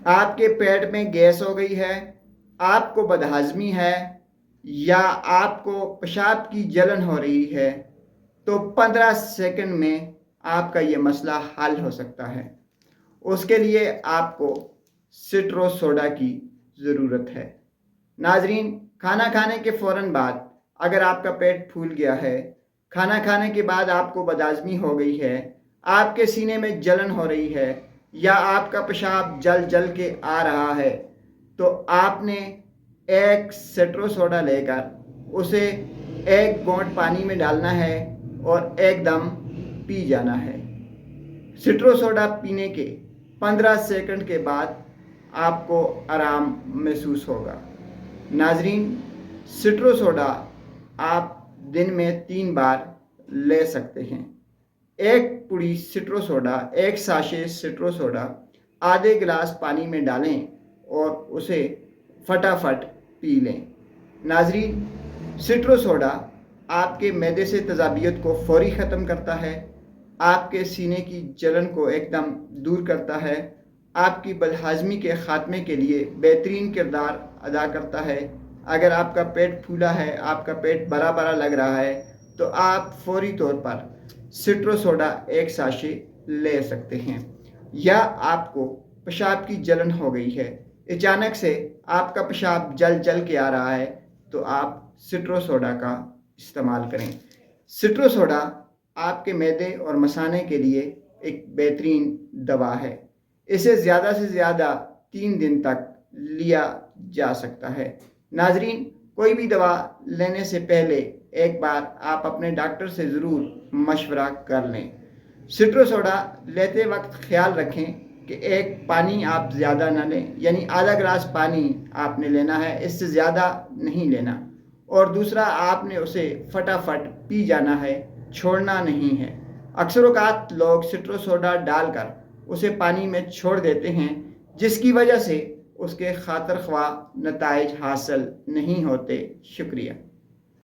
آپ کے پیٹ میں گیس ہو گئی ہے، آپ کو بدہضمی ہے یا آپ کو پیشاب کی جلن ہو رہی ہے تو 15 سیکنڈ میں آپ کا یہ مسئلہ حل ہو سکتا ہے۔ اس کے لیے آپ کو سٹرو سوڈا کی ضرورت ہے۔ ناظرین، کھانا کھانے کے فوراً بعد اگر آپ کا پیٹ پھول گیا ہے، کھانا کھانے کے بعد آپ کو بدہضمی ہو گئی ہے، آپ کے سینے میں جلن ہو رہی ہے یا آپ کا پیشاب جل کے آ رہا ہے، تو آپ نے ایک سٹرو سوڈا لے کر اسے ایک گھونٹ پانی میں ڈالنا ہے اور ایک دم پی جانا ہے۔ سٹرو سوڈا پینے کے 15 سیکنڈ کے بعد آپ کو آرام محسوس ہوگا۔ ناظرین، سٹرو سوڈا آپ دن میں 3 بار لے سکتے ہیں۔ ایک پوڑی سٹرو سوڈا، ایک ساشے سٹرو سوڈا آدھے گلاس پانی میں ڈالیں اور اسے فٹافٹ پی لیں۔ ناظرین، سٹرو سوڈا آپ کے معدے سے تیزابیت کو فوری ختم کرتا ہے، آپ کے سینے کی جلن کو ایک دم دور کرتا ہے، آپ کی بدہضمی کے خاتمے کے لیے بہترین کردار ادا کرتا ہے۔ اگر آپ کا پیٹ پھولا ہے، آپ کا پیٹ بڑا بڑا لگ رہا ہے، تو آپ فوری طور پر سٹرو سوڈا ایک ساشے لے سکتے ہیں۔ یا آپ کو پیشاب کی جلن ہو گئی ہے، اچانک سے آپ کا پیشاب جل کے آ رہا ہے، تو آپ سٹرو سوڈا کا استعمال کریں۔ سٹرو سوڈا آپ کے معدے اور مثانے کے لیے ایک بہترین دوا ہے۔ اسے زیادہ سے زیادہ 3 دن تک لیا جا سکتا ہے۔ ناظرین، کوئی بھی دوا لینے سے پہلے ایک بار آپ اپنے ڈاکٹر سے ضرور مشورہ کر لیں۔ سٹرو سوڈا لیتے وقت خیال رکھیں کہ ایک پانی آپ زیادہ نہ لیں، یعنی آدھا گلاس پانی آپ نے لینا ہے، اس سے زیادہ نہیں لینا۔ اور دوسرا، آپ نے اسے فٹافٹ پی جانا ہے، چھوڑنا نہیں ہے۔ اکثر اوقات لوگ سٹرو سوڈا ڈال کر اسے پانی میں چھوڑ دیتے ہیں، جس کی وجہ سے اس کے خاطر خواہ نتائج حاصل نہیں ہوتے۔ شکریہ۔